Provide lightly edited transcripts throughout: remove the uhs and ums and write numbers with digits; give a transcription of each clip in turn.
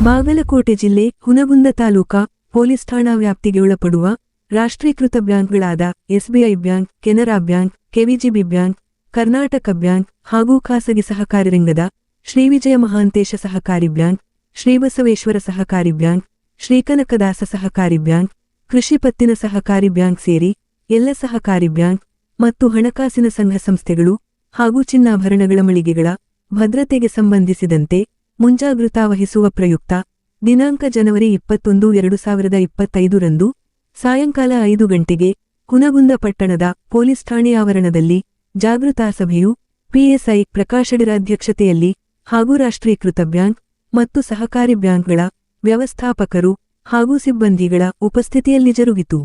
ಬಾಗಲಕೋಟೆ ಜಿಲ್ಲೆ ಹುನಗುಂದ ತಾಲೂಕಾ ಪೊಲೀಸ್ ಠಾಣಾ ವ್ಯಾಪ್ತಿಗೆ ಒಳಪಡುವ ರಾಷ್ಟ್ರೀಕೃತ ಬ್ಯಾಂಕ್ಗಳಾದ SBI bank, Canara bank, KVGB bank, Karnataka bank ಹಾಗೂ ಖಾಸಗಿ ಸಹಕಾರಿ ರಂಗದ ಶ್ರೀವಿಜಯ ಮಹಾಂತೇಶ ಸಹಕಾರಿ ಬ್ಯಾಂಕ್, ಶ್ರೀಬಸವೇಶ್ವರ ಸಹಕಾರಿ ಬ್ಯಾಂಕ್, ಶ್ರೀಕನಕದಾಸ ಸಹಕಾರಿ ಬ್ಯಾಂಕ್, ಕೃಷಿ ಪತ್ತಿನ ಸಹಕಾರಿ ಬ್ಯಾಂಕ್ ಸೇರಿ ಎಲ್ಲ ಸಹಕಾರಿ ಬ್ಯಾಂಕ್ ಮತ್ತು ಹಣಕಾಸಿನ ಸಂಘ ಸಂಸ್ಥೆಗಳು ಹಾಗೂ ಚಿನ್ನಾಭರಣಗಳ ಮಳಿಗೆಗಳ ಭದ್ರತೆಗೆ ಸಂಬಂಧಿಸಿದಂತೆ ಮುಂಜಾಗೃತಾ ವಹಿಸುವ ಪ್ರಯುಕ್ತ ದಿನಾಂಕ ಜನವರಿ 21, 2025 ರಂದು ಸಾಯಂಕಾಲ 5 ಗಂಟೆಗೆ ಹುನಗುಂದ ಪಟ್ಟಣದ ಪೊಲೀಸ್ ಠಾಣೆ ಆವರಣದಲ್ಲಿ ಜಾಗೃತಾ ಸಭೆಯು ಪಿಎಸ್ಐ ಪ್ರಕಾಶಡಿರ ಅಧ್ಯಕ್ಷತೆಯಲ್ಲಿ ಹಾಗೂ ರಾಷ್ಟ್ರೀಕೃತ ಬ್ಯಾಂಕ್ ಮತ್ತು ಸಹಕಾರಿ ಬ್ಯಾಂಕ್ಗಳ ವ್ಯವಸ್ಥಾಪಕರು ಹಾಗೂ ಸಿಬ್ಬಂದಿಗಳ ಉಪಸ್ಥಿತಿಯಲ್ಲಿ ಜರುಗಿತು.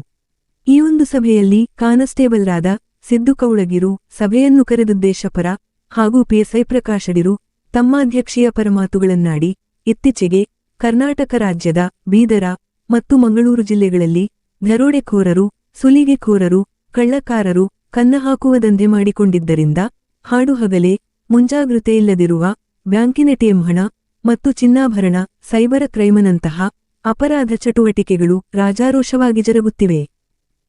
ಈ ಒಂದು ಸಭೆಯಲ್ಲಿ ಕಾನ್ಸ್ಟೇಬಲ್ರಾದ ಸಿದ್ದು ಕೌಳಗಿರು ಸಭೆಯನ್ನು ಕರೆದುದ್ದೇಶಪರ ಹಾಗೂ ಪಿಎಸ್ಐ ಪ್ರಕಾಶಡಿರು ತಮ್ಮ ಅಧ್ಯಕ್ಷೀಯ ಪರಮಾತುಗಳನ್ನಾಡಿ ಇತ್ತೀಚೆಗೆ ಕರ್ನಾಟಕ ರಾಜ್ಯದ ಬೀದರ ಮತ್ತು ಮಂಗಳೂರು ಜಿಲ್ಲೆಗಳಲ್ಲಿ ದರೋಡೆಕೋರರು, ಸುಲಿಗೆಕೋರರು, ಕಳ್ಳಕಾರರು ಕನ್ನ ಹಾಕುವ ದಂಧೆ ಮಾಡಿಕೊಂಡಿದ್ದರಿಂದ ಹಾಡುಹಗಲೇ ಮುಂಜಾಗೃತೆಯಿಲ್ಲದಿರುವ ಬ್ಯಾಂಕಿನ ಟಿಎಂ ಹಣ ಮತ್ತು ಚಿನ್ನಾಭರಣ, ಸೈಬರ್ ಕ್ರೈಮ್ನಂತಹ ಅಪರಾಧ ಚಟುವಟಿಕೆಗಳು ರಾಜಾರೋಷವಾಗಿ ಜರುಗುತ್ತಿವೆ.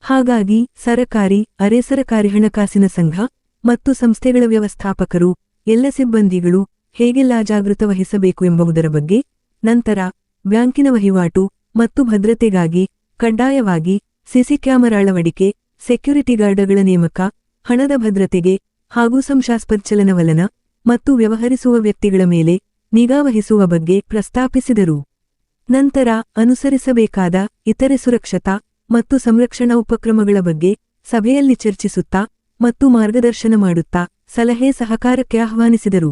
ಹಾಗಾಗಿ ಸರಕಾರಿ, ಅರೆ ಸರಕಾರಿ ಹಣಕಾಸಿನ ಸಂಘ ಮತ್ತು ಸಂಸ್ಥೆಗಳ ವ್ಯವಸ್ಥಾಪಕರು, ಎಲ್ಲ ಸಿಬ್ಬಂದಿಗಳು ಹೇಗೆಲ್ಲ ಜಾಗೃತ ವಹಿಸಬೇಕು ಎಂಬುದರ ಬಗ್ಗೆ, ನಂತರ ಬ್ಯಾಂಕಿನ ವಹಿವಾಟು ಮತ್ತು ಭದ್ರತೆಗಾಗಿ ಕಡ್ಡಾಯವಾಗಿ ಸಿಸಿ ಕ್ಯಾಮೆರಾ ಅಳವಡಿಕೆ, ಸೆಕ್ಯುರಿಟಿ ಗಾರ್ಡ್ಗಳ ನೇಮಕ, ಹಣದ ಭದ್ರತೆಗೆ ಹಾಗೂ ಸಂಶಯಾಸ್ಪದ ಚಲನವಲನ ಮತ್ತು ವ್ಯವಹರಿಸುವ ವ್ಯಕ್ತಿಗಳ ಮೇಲೆ ನಿಗಾ ವಹಿಸುವ ಬಗ್ಗೆ ಪ್ರಸ್ತಾಪಿಸಿದರು. ನಂತರ ಅನುಸರಿಸಬೇಕಾದ ಇತರೆ ಸುರಕ್ಷತಾ ಮತ್ತು ಸಂರಕ್ಷಣಾ ಉಪಕ್ರಮಗಳ ಬಗ್ಗೆ ಸಭೆಯಲ್ಲಿ ಚರ್ಚಿಸುತ್ತಾ ಮತ್ತು ಮಾರ್ಗದರ್ಶನ ಮಾಡುತ್ತಾ ಸಲಹೆ ಸಹಕಾರಕ್ಕೆ ಆಹ್ವಾನಿಸಿದರು.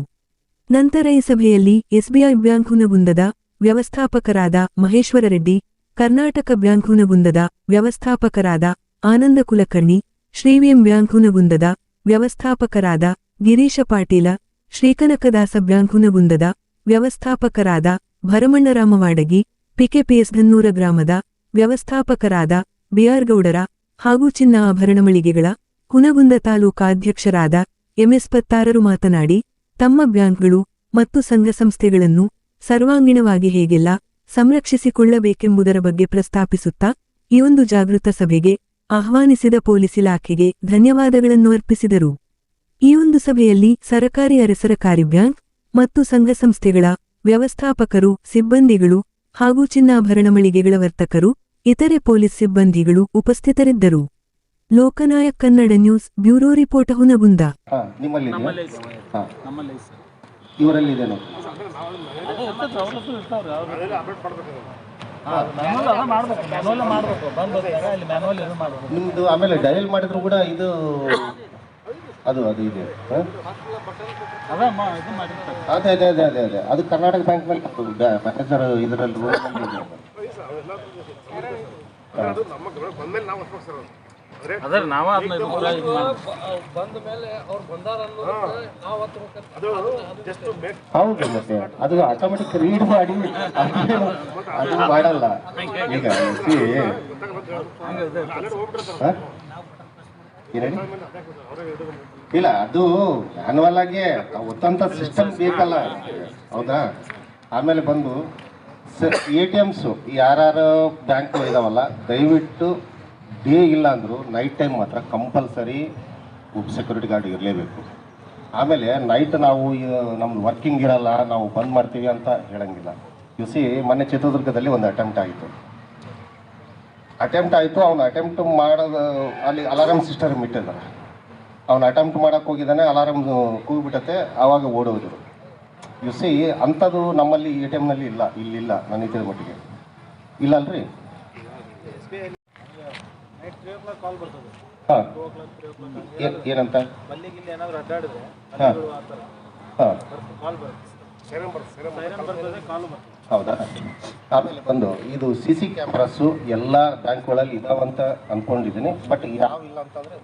ನಂತರ ಈ ಸಭೆಯಲ್ಲಿ ಎಸ್ಬಿಐ ಬ್ಯಾಂಕ್ ಹುನಗುಂದದ ವ್ಯವಸ್ಥಾಪಕರಾದ ಮಹೇಶ್ವರ ರೆಡ್ಡಿ, ಕರ್ನಾಟಕ ಬ್ಯಾಂಕ್ ಹುನಗುಂದದ ವ್ಯವಸ್ಥಾಪಕರಾದ ಆನಂದ ಕುಲಕರ್ಣಿ, ಶ್ರೀವಿಎಂ ಬ್ಯಾಂಕ್ ಹುನಗುಂದದ ವ್ಯವಸ್ಥಾಪಕರಾದ ಗಿರೀಶ ಪಾಟೀಲ, ಶ್ರೀಕನಕದಾಸ ಬ್ಯಾಂಕ್ ಹುನಗುಂದದ ವ್ಯವಸ್ಥಾಪಕರಾದ ಭರಮಣ್ಣರಾಮ ವಾಡಗಿ, ಪಿಕೆಪಿಎಸ್ ಧನ್ನೂರ ಗ್ರಾಮದ ವ್ಯವಸ್ಥಾಪಕರಾದ ಬಿಆರ್ ಗೌಡರ ಹಾಗೂ ಚಿನ್ನ ಆಭರಣ ಮಳಿಗೆಗಳ ಹುನಗುಂದ ತಾಲೂಕಾ ಅಧ್ಯಕ್ಷರಾದ ಎಂಎಸ್ ಪತ್ತಾರರು ಮಾತನಾಡಿ, ತಮ್ಮ ಬ್ಯಾಂಕ್ಗಳು ಮತ್ತು ಸಂಘ ಸಂಸ್ಥೆಗಳನ್ನು ಸರ್ವಾಂಗೀಣವಾಗಿ ಹೇಗೆಲ್ಲ ಸಂರಕ್ಷಿಸಿಕೊಳ್ಳಬೇಕೆಂಬುದರ ಬಗ್ಗೆ ಪ್ರಸ್ತಾಪಿಸುತ್ತಾ ಈ ಒಂದು ಜಾಗೃತ ಸಭೆಗೆ ಆಹ್ವಾನಿಸಿದ ಪೊಲೀಸ್ ಇಲಾಖೆಗೆ ಧನ್ಯವಾದಗಳನ್ನು ಅರ್ಪಿಸಿದರು. ಈ ಒಂದು ಸಭೆಯಲ್ಲಿ ಸರಕಾರಿ, ಅರೆ ಸರಕಾರಿ ಬ್ಯಾಂಕ್ ಮತ್ತು ಸಂಘ ಸಂಸ್ಥೆಗಳ ವ್ಯವಸ್ಥಾಪಕರು, ಸಿಬ್ಬಂದಿಗಳು ಹಾಗೂ ಚಿನ್ನಾಭರಣ ಮಳಿಗೆಗಳ ವರ್ತಕರು, ಇತರೆ ಪೊಲೀಸ್ ಸಿಬ್ಬಂದಿಗಳು ಉಪಸ್ಥಿತರಿದ್ದರು. Loknayak Kannada news bureau report Hungund. ನಿಮ್ದು ಆಮೇಲೆ ಡಯಲ್ ಮಾಡಿದ್ರು ಕೂಡ ಇದು ಅದು ಅದು ಇದೆ. ಅದೇ ಅದೇ ಅದೇ ಅದೇ ಅದೇ ಅದು ಕರ್ನಾಟಕ ಬ್ಯಾಂಕ್ ಮೇಲೆ ಮ್ಯಾನೇಜರ್ ಇದರಲ್ಲಿ ಹೌದು. ಮತ್ತೆ ಅದು ಆಟೋಮೆಟಿಕ್ ರೀಡ್ ಮಾಡಿ ಅದು ಮಾಡಲ್ಲ. ಈಗ ಇಲ್ಲ, ಅದು ಮ್ಯಾನ್ಯಲ್ ಆಗಿ ಒತ್ತಂತ ಸಿಸ್ಟಮ್ ಬೇಕಲ್ಲ, ಹೌದಾ? ಆಮೇಲೆ ಬಂದು ATMs ಯಾರು ಬ್ಯಾಂಕ್ ಇದಾವಲ್ಲ, ದಯವಿಟ್ಟು ಡೇ ಇಲ್ಲ ಅಂದರೂ ನೈಟ್ ಟೈಮ್ ಮಾತ್ರ ಕಂಪಲ್ಸರಿ ಸೆಕ್ಯೂರಿಟಿ ಗಾರ್ಡ್ ಇರಲೇಬೇಕು. ಆಮೇಲೆ ನೈಟ್ ನಾವು ನಮ್ದು ವರ್ಕಿಂಗ್ ಇರಲ್ಲ, ನಾವು ಬಂದ್ ಮಾಡ್ತೀವಿ ಅಂತ ಹೇಳಂಗಿಲ್ಲ. ಮೊನ್ನೆ ಚಿತ್ರದುರ್ಗದಲ್ಲಿ ಒಂದು ಅಟೆಂಪ್ಟ್ ಆಯಿತು. ಅವನು ಅಟೆಂಪ್ಟ್ ಮಾಡೋದು ಅಲ್ಲಿ ಅಲಾರಾಮ್ ಸಿಸ್ಟಮ್ ಇಟ್ಟಿದ್ದಾರೆ. ಅವನು ಅಟೆಂಪ್ಟ್ ಮಾಡೋಕ್ಕೆ ಹೋಗಿದ್ದಾನೆ, ಅಲಾರಾಮ್ ಕೂಗಿಬಿಟ್ಟತೆ, ಆವಾಗ ಓಡೋದ್ರು. ಅಂಥದ್ದು ನಮ್ಮಲ್ಲಿ ATMನಲ್ಲಿ ಇಲ್ಲ, ಇಲ್ಲಿಲ್ಲ ನನಗೆ ಮಟ್ಟಿಗೆ ಇಲ್ಲ ಅಲ್ರಿ. ಹಾಂ, ಏನಂತ? ಹೌದಾ? ಆಮೇಲೆ ಬಂದು ಇದು CC ಕ್ಯಾಮ್ರಾಸು ಎಲ್ಲ ಬ್ಯಾಂಕ್ಗಳಲ್ಲಿ ಇದಾವಂತ ಅಂದ್ಕೊಂಡಿದ್ದೀನಿ. ಬಟ್ ಯಾವ ಇಲ್ಲ ಅಂತಂದರೆ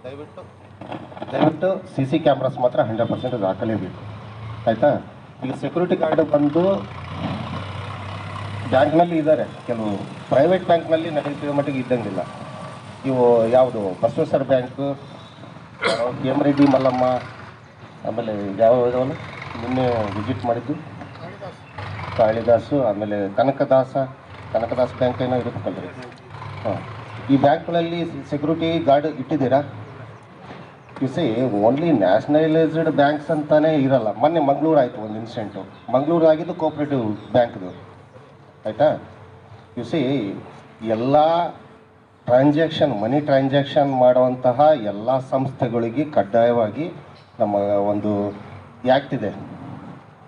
ದಯವಿಟ್ಟು CC ಕ್ಯಾಮ್ರಾಸ್ ಮಾತ್ರ 100% ಹಾಕಲೇಬೇಕು, ಆಯಿತಾ? ಈಗ ಸೆಕ್ಯೂರಿಟಿ ಗಾರ್ಡ್ ಬಂದು ಬ್ಯಾಂಕ್ನಲ್ಲಿ ಇದ್ದಾರೆ, ಕೆಲವು ಪ್ರೈವೇಟ್ ಬ್ಯಾಂಕ್ನಲ್ಲಿ ನಡೆಯುತ್ತಿರೋ ಮಟ್ಟಿಗೆ ಇದ್ದಂಗಿಲ್ಲ. ಇವು ಯಾವುದು ಬಸವೇಶ್ವರ ಬ್ಯಾಂಕು, ರೆಡ್ಡಿ ಮಲ್ಲಮ್ಮ, ಆಮೇಲೆ ಯಾವ ಇದಾವಲ್ಲ ನಿನ್ನೆ ವಿಸಿಟ್ ಮಾಡಿದ್ದು ಕಾಳಿದಾಸು, ಆಮೇಲೆ ಕನಕದಾಸ್ ಬ್ಯಾಂಕ್ ಏನೋ ಇರುತ್ತಲ್ರಿ. ಹಾಂ, ಈ ಬ್ಯಾಂಕ್ಗಳಲ್ಲಿ ಸೆಕ್ಯೂರಿಟಿ ಗಾರ್ಡ್ ಇಟ್ಟಿದ್ದೀರಾ? You see only nationalised banks ಅಂತಾನೆ ಇರಲ್ಲ. ಮೊನ್ನೆ ಮಂಗಳೂರು ಆಯಿತು ಒಂದು ಇನ್ಸಿಡೆಂಟು. ಮಂಗಳೂರು ಆಗಿದ್ದು ಕೋಆಪ್ರೇಟಿವ್ ಬ್ಯಾಂಕ್ದು, ಆಯಿತಾ? ಯು ಸಿ ಎಲ್ಲ ಮನಿ ಟ್ರಾನ್ಸಾಕ್ಷನ್ ಮಾಡುವಂತಹ ಎಲ್ಲ ಸಂಸ್ಥೆಗಳಿಗೆ ಕಡ್ಡಾಯವಾಗಿ ನಮ್ಮ ಒಂದು ಆ್ಯಕ್ಟ್ ಇದೆ,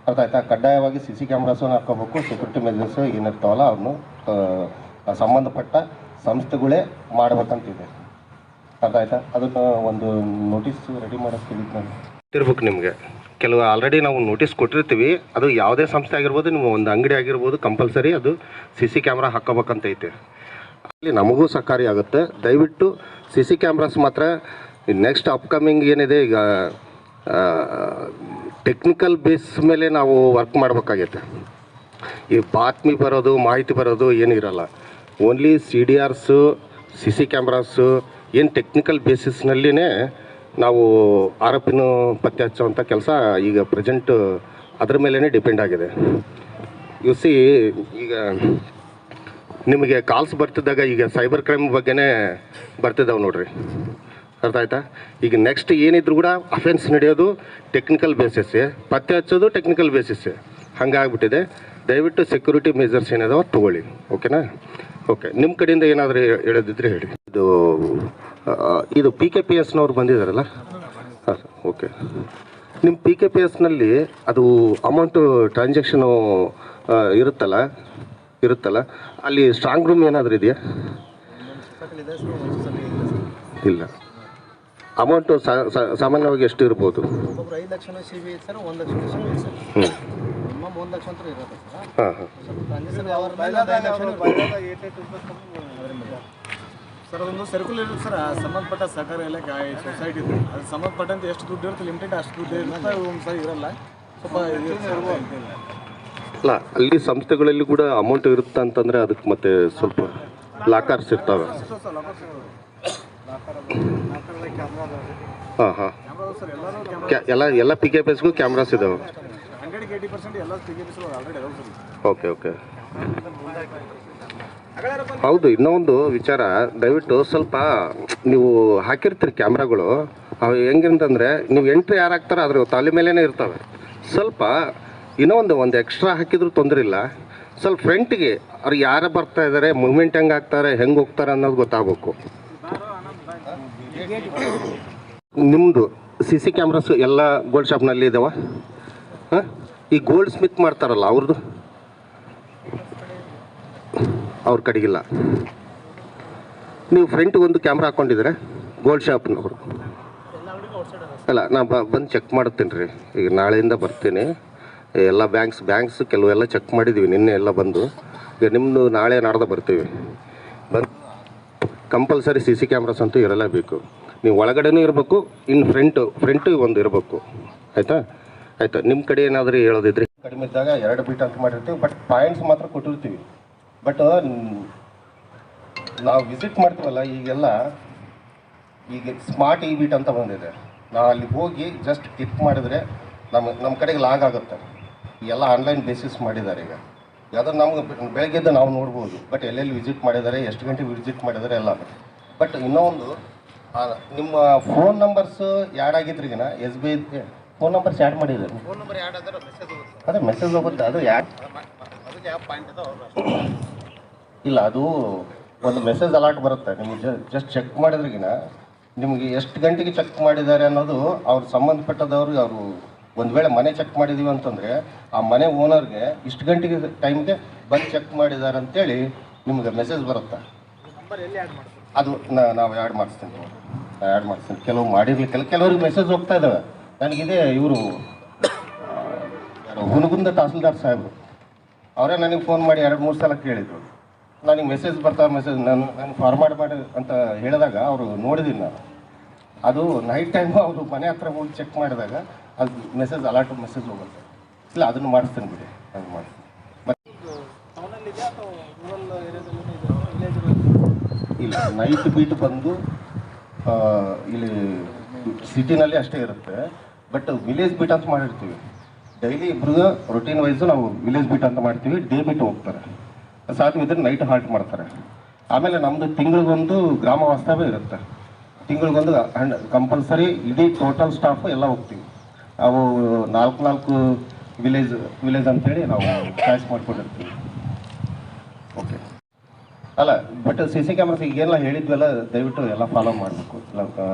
ಅರ್ಥ ಆಯ್ತಾ? ಕಡ್ಡಾಯವಾಗಿ CC ಕ್ಯಾಮ್ರಾಸನ್ನು ಹಾಕೋಬೇಕು. ಸೆಕ್ಯೂರಿಟಿ ಮೆಜರ್ಸು ಏನಿರ್ತಾವಲ್ಲ ಅವನು ಸಂಬಂಧಪಟ್ಟ ಸಂಸ್ಥೆಗಳೇ ಮಾಡ್ಬೇಕಂತಿದೆ, ಅರ್ಥ ಆಯ್ತಾ? ಅದಕ್ಕೆ ಒಂದು ನೋಟಿಸ್ ರೆಡಿ ಮಾಡೋಕ್ಕೆ ಹೇಳಿದ್ದು ನಾನು ಇರ್ಬೇಕು ನಿಮಗೆ. ಕೆಲವು ಆಲ್ರೆಡಿ ನಾವು ನೋಟಿಸ್ ಕೊಟ್ಟಿರ್ತೀವಿ. ಅದು ಯಾವುದೇ ಸಂಸ್ಥೆ ಆಗಿರ್ಬೋದು, ನಿಮ್ಮ ಒಂದು ಅಂಗಡಿ ಆಗಿರ್ಬೋದು, ಕಂಪಲ್ಸರಿ ಅದು CC ಕ್ಯಾಮ್ರಾ ಹಾಕೋಬೇಕಂತೈತೆ. ಅಲ್ಲಿ ನಮಗೂ ಸಹಕಾರಿ ಆಗುತ್ತೆ. ದಯವಿಟ್ಟು CC ಕ್ಯಾಮ್ರಾಸ್ ಮಾತ್ರ ನೆಕ್ಸ್ಟ್ ಅಪ್ಕಮಿಂಗ್ ಏನಿದೆ ಈಗ ಟೆಕ್ನಿಕಲ್ ಬೇಸ್ ಮೇಲೆ ನಾವು ವರ್ಕ್ ಮಾಡಬೇಕಾಗೈತೆ. ಈ ಬಾತ್ಮಿ ಬರೋದು, ಮಾಹಿತಿ ಬರೋದು ಏನಿರಲ್ಲ. ಓನ್ಲಿ CDRಸು, CC ಕ್ಯಾಮ್ರಾಸು ಏನು ಟೆಕ್ನಿಕಲ್ ಬೇಸಿಸ್ನಲ್ಲಿನೇ ನಾವು ಆರೋಪಿನೂ ಪತ್ತೆ ಹಚ್ಚುವಂಥ ಕೆಲಸ ಈಗ ಪ್ರೆಸೆಂಟ್ ಅದ್ರ ಮೇಲೇ ಡಿಪೆಂಡ್ ಆಗಿದೆ. ಯು ಸಿ ಈಗ ನಿಮಗೆ ಕಾಲ್ಸ್ ಬರ್ತಿದ್ದಾಗ ಈಗ ಸೈಬರ್ ಕ್ರೈಮ್ ಬಗ್ಗೆನೇ ಬರ್ತಿದ್ದಾವೆ ನೋಡ್ರಿ, ಅರ್ಥ ಆಯ್ತಾ? ಈಗ ನೆಕ್ಸ್ಟ್ ಏನಿದ್ರು ಕೂಡ ಅಫೆನ್ಸ್ ನಡೆಯೋದು ಟೆಕ್ನಿಕಲ್ ಬೇಸಿಸ್ಸೇ, ಪತ್ತೆ ಹಚ್ಚೋದು ಟೆಕ್ನಿಕಲ್ ಬೇಸಿಸ್ಸೇ, ಹಂಗಾಗ್ಬಿಟ್ಟಿದೆ. ದಯವಿಟ್ಟು ಸೆಕ್ಯೂರಿಟಿ ಮೆಜರ್ಸ್ ಏನಿದಾವೆ ತೊಗೊಳ್ಳಿ, ಓಕೆನಾ? ಓಕೆ, ನಿಮ್ಮ ಕಡೆಯಿಂದ ಏನಾದರೂ ಹೇಳೋದಿದ್ರೆ ಹೇಳಿ. ಇದು PKPSನವ್ರು ಬಂದಿದ್ದಾರಲ್ಲ? ಹಾಂ ಸರ್, ಓಕೆ. ನಿಮ್ಮ PKPSನಲ್ಲಿ ಅದು ಅಮೌಂಟು ಟ್ರಾನ್ಸಾಕ್ಷನು ಇರುತ್ತಲ್ಲ, ಅಲ್ಲಿ ಸ್ಟ್ರಾಂಗ್ ರೂಮ್ ಏನಾದರೂ ಇದೆಯಾ? ಇಲ್ಲ. ಅಮೌಂಟು ಸಾಮಾನ್ಯವಾಗಿ ಎಷ್ಟು ಇರ್ಬೋದು? 5 ಲಕ್ಷ CB ಐತೆ ಸರ್, 1 ಲಕ್ಷ CB ಐತೆ ಸರ್. ಮಿನಿಮಮ್ 1 ಲಕ್ಷ ಅಂತ ಇರುತ್ತೆ ಸರ್. ಹಾಂ ಹಾಂ ಸರ್, ಅದೊಂದು ಸರ್ಕುಲರ್ ಇರುತ್ತೆ ಸರ್, ಸಂಬಂಧಪಟ್ಟ ಸಹಕಾರ ಇಲಾಖೆ ಸೊಸೈಟಿ ಇದೆ. ಅದು ಸಂಬಂಧಪಟ್ಟಂತೆ ಎಷ್ಟು ದುಡ್ಡು ಇರುತ್ತೆ ಲಿಮಿಟೆಡ್, ಅಷ್ಟು ದುಡ್ಡು ಇರುತ್ತೆ. ಒಂದು ಸರಿ ಇರಲ್ಲ, ಸ್ವಲ್ಪ ಅಲ್ಲ. ಅಲ್ಲಿ ಸಂಸ್ಥೆಗಳಲ್ಲಿ ಕೂಡ ಅಮೌಂಟ್ ಇರುತ್ತೆ ಅಂತಂದರೆ ಅದಕ್ಕೆ ಮತ್ತೆ ಸ್ವಲ್ಪ ಲಾಕರ್ಸ್ ಇರ್ತವೆ. ಹಾಂ ಹಾಂ, ಎಲ್ಲ PKPSಗೂ ಕ್ಯಾಮ್ರಾಸ್ ಇದಾವೆ. 100-80% ಎಲ್ಲ PKPS ಆಲ್ರೆಡಿ ಅದಾವೆ ಸರ್. ಓಕೆ ಓಕೆ, ಹೌದು. ಇನ್ನೊಂದು ವಿಚಾರ, ದಯವಿಟ್ಟು ಸ್ವಲ್ಪ ನೀವು ಹಾಕಿರ್ತೀರಿ ಕ್ಯಾಮ್ರಾಗಳು, ಅವು ಹೆಂಗಂತಂದರೆ ನೀವು ಎಂಟ್ರಿ ಯಾರು ಹಾಕ್ತಾರೆ ಅದ್ರ ತಲೆ ಮೇಲೇ ಇರ್ತವೆ. ಸ್ವಲ್ಪ ಇನ್ನೊಂದು ಎಕ್ಸ್ಟ್ರಾ ಹಾಕಿದ್ರೂ ತೊಂದರೆ ಇಲ್ಲ. ಸ್ವಲ್ಪ ಫ್ರಂಟಿಗೆ ಅವ್ರು ಯಾರು ಬರ್ತಾ ಇದ್ದಾರೆ, ಮೂವ್ಮೆಂಟ್ ಹೆಂಗೆ ಆಗ್ತಾರೆ, ಹೆಂಗೆ ಹೋಗ್ತಾರೆ ಅನ್ನೋದು ಗೊತ್ತಾಗಬೇಕು. ನಿಮ್ಮದು CC ಕ್ಯಾಮ್ರಾಸು ಎಲ್ಲ ಗೋಲ್ಡ್ ಶಾಪ್ನಲ್ಲಿ ಇದ್ದಾವ? ಹಾಂ, ಈ ಗೋಲ್ಡ್ ಸ್ಮಿತ್ ಮಾಡ್ತಾರಲ್ಲ ಅವ್ರದ್ದು ಅವ್ರ ಕಡೆಗಿಲ್ಲ. ನೀವು ಫ್ರಂಟಿಗೆ ಒಂದು ಕ್ಯಾಮ್ರಾ ಹಾಕ್ಕೊಂಡಿದ್ರೆ ಗೋಲ್ಡ್ ಶಾಪ್ನವರು ಅಲ್ಲ, ನಾನು ಬಂದು ಚೆಕ್ ಮಾಡ್ತೀನಿ ರೀ. ಈಗ ನಾಳೆಯಿಂದ ಬರ್ತೀನಿ. ಎಲ್ಲ ಬ್ಯಾಂಕ್ಸ್ ಕೆಲವೆಲ್ಲ ಚೆಕ್ ಮಾಡಿದ್ದೀವಿ ನಿನ್ನೆ ಎಲ್ಲ ಬಂದು. ಈಗ ನಿಮ್ಮದು ನಾಳೆ ನಾಡ್ದು ಬರ್ತೀವಿ. ಬಂದು ಕಂಪಲ್ಸರಿ CC ಕ್ಯಾಮ್ರಾಸ್ ಅಂತೂ ಇರಲೇಬೇಕು. ನೀವು ಒಳಗಡೆನೂ ಇರಬೇಕು, ಇನ್ನು ಫ್ರಂಟು ಒಂದು ಇರಬೇಕು, ಆಯಿತಾ? ನಿಮ್ಮ ಕಡೆ ಏನಾದರೂ ಹೇಳೋದಿದ್ರಿ? ಕಡಿಮೆ ಇದ್ದಾಗ 2 ಬೀಟ್ ಅಂತ ಮಾಡಿರ್ತೀವಿ, ಬಟ್ ಪಾಯಿಂಟ್ಸ್ ಮಾತ್ರ ಕೊಟ್ಟಿರ್ತೀವಿ. ಬಟ್ ನಾವು ವಿಸಿಟ್ ಮಾಡ್ತೀವಲ್ಲ ಈಗ ಸ್ಮಾರ್ಟ್ ಬೀಟ್ ಅಂತ ಬಂದಿದೆ. ನಾವು ಅಲ್ಲಿ ಹೋಗಿ ಜಸ್ಟ್ ಕ್ಲಿಕ್ ಮಾಡಿದ್ರೆ ನಮ್ಮ ಕಡೆಗೆ ಲಾಗ್ ಆಗುತ್ತೆ. ಎಲ್ಲ ಆನ್ಲೈನ್ ಬೇಸಿಸ್ ಮಾಡಿದ್ದಾರೆ. ಈಗ ಯಾವುದೋ ನಮ್ಗೆ ಬೆಳಗ್ಗೆದ್ದು ನಾವು ನೋಡ್ಬೋದು, ಬಟ್ ಎಲ್ಲೆಲ್ಲಿ ವಿಸಿಟ್ ಮಾಡಿದ್ದಾರೆ, ಎಷ್ಟು ಗಂಟೆಗೆ ವಿಸಿಟ್ ಮಾಡಿದ್ದಾರೆ ಎಲ್ಲ. ಬಟ್ ಇನ್ನೊಂದು, ನಿಮ್ಮ ಫೋನ್ ನಂಬರ್ಸ್ ಆ್ಯಡ್ ಆಗಿದ್ರಿಗಿನ SBI ಫೋನ್ ನಂಬರ್ಸ್ ಆ್ಯಡ್ ಮಾಡಿದ್ದಾರೆ. ಫೋನ್ ನಂಬರ್ ಆ್ಯಡ್ ಆದರೆ ಅದೇ ಮೆಸೇಜ್ ಹೋಗುತ್ತೆ. ಅದು ಇಲ್ಲ, ಅದು ಒಂದು ಮೆಸೇಜ್ ಅಲರ್ಟ್ ಬರುತ್ತೆ ನಿಮಗೆ. ಜಸ್ಟ್ ಚೆಕ್ ಮಾಡಿದ್ರಿಗಿನ ನಿಮಗೆ ಎಷ್ಟು ಗಂಟೆಗೆ ಚೆಕ್ ಮಾಡಿದ್ದಾರೆ ಅನ್ನೋದು ಅವ್ರು ಸಂಬಂಧಪಟ್ಟದವ್ರಿಗೆ, ಅವರು ಒಂದು ವೇಳೆ ಮನೆ ಚೆಕ್ ಮಾಡಿದ್ದೀವಿ ಅಂತಂದರೆ ಆ ಮನೆ ಓನರ್ಗೆ ಇಷ್ಟು ಗಂಟೆಗೆ ಟೈಮ್ಗೆ ಬಂದು ಚೆಕ್ ಮಾಡಿದ್ದಾರೆ ಅಂತೇಳಿ ನಿಮಗೆ ಮೆಸೇಜ್ ಬರುತ್ತೆ. ಅದು ನಾವು ಆ್ಯಡ್ ಮಾಡಿಸ್ತೀನಿ. ಕೆಲವು ಮಾಡಿರ್ಲಿಕ್ಕೆಲ್ಲ ಕೆಲವ್ರಿಗೆ ಮೆಸೇಜ್ ಹೋಗ್ತಾ ಇದ್ದಾವೆ. ನನಗಿದೆ ಇವರು ಹುನಗುಂದ ತಹಸೀಲ್ದಾರ್ ಸಾಹೇಬರು ಅವರೇ ನನಗೆ ಫೋನ್ ಮಾಡಿ 2-3 ಸಲ ಕೇಳಿದರು. ನನಗೆ ಮೆಸೇಜ್ ನಾನು ಫಾರ್ವರ್ಡ್ ಮಾಡಿ ಅಂತ ಹೇಳಿದಾಗ ಅವರು ನೋಡಿದ್ದೀನಿ ನಾನು. ಅದು ನೈಟ್ ಟೈಮು ಅವರು ಮನೆ ಹತ್ರ ಹೋಗಿ ಚೆಕ್ ಮಾಡಿದಾಗ ಅದು ಅಲರ್ಟ್ ಮೆಸೇಜ್ ಹೋಗುತ್ತೆ. ಇಲ್ಲ, ಅದನ್ನು ಮಾಡಿಸ್ತೀನಿ ಬಿಡಿ, ಅದು ಮಾಡಿಸ್ತೀನಿ. ಇಲ್ಲ, ನೈಟ್ ಬೀಟ್ ಬಂದು ಇಲ್ಲಿ ಸಿಟಿನಲ್ಲಿ ಅಷ್ಟೇ ಇರುತ್ತೆ. ಬಟ್ ವಿಲೇಜ್ ಬೀಟ್ ಅಂತ ಮಾಡಿರ್ತೀವಿ. ಡೈಲಿ ಇಬ್ರಿಗೂ ರೊಟೀನ್ ವೈಸು ನಾವು ವಿಲೇಜ್ ಬೀಟ್ ಅಂತ ಮಾಡ್ತೀವಿ, ಡೇ ಬೀಟ್ ಹೋಗ್ತಾರೆ. ಸಾಧ್ಯವಿದ್ರೆ ನೈಟ್ ಹಾಲ್ಟ್ ಮಾಡ್ತಾರೆ. ಆಮೇಲೆ ನಮ್ಮದು ತಿಂಗಳಿಗೊಂದು ಗ್ರಾಮ ವಾಸ್ತವ್ಯ ಇರುತ್ತೆ. ತಿಂಗಳಿಗೊಂದು ಕಂಪಲ್ಸರಿ ಇಡೀ ಟೋಟಲ್ ಸ್ಟಾಫು ಎಲ್ಲ ಹೋಗ್ತೀವಿ. ನಾವು ನಾಲ್ಕು ವಿಲೇಜ್ ಅಂತೇಳಿ ನಾವು ಚಾಯ್ಸ್ ಮಾಡ್ಕೊಂಡಿರ್ತೀವಿ. ಓಕೆ ಅಲ್ಲ, ಬಟ್ ಸಿ ಸಿ ಕ್ಯಾಮ್ರಾಸ್ ಈಗೆಲ್ಲ ಹೇಳಿದ್ವಲ್ಲ, ದಯವಿಟ್ಟು ಎಲ್ಲ ಫಾಲೋ ಮಾಡಬೇಕು.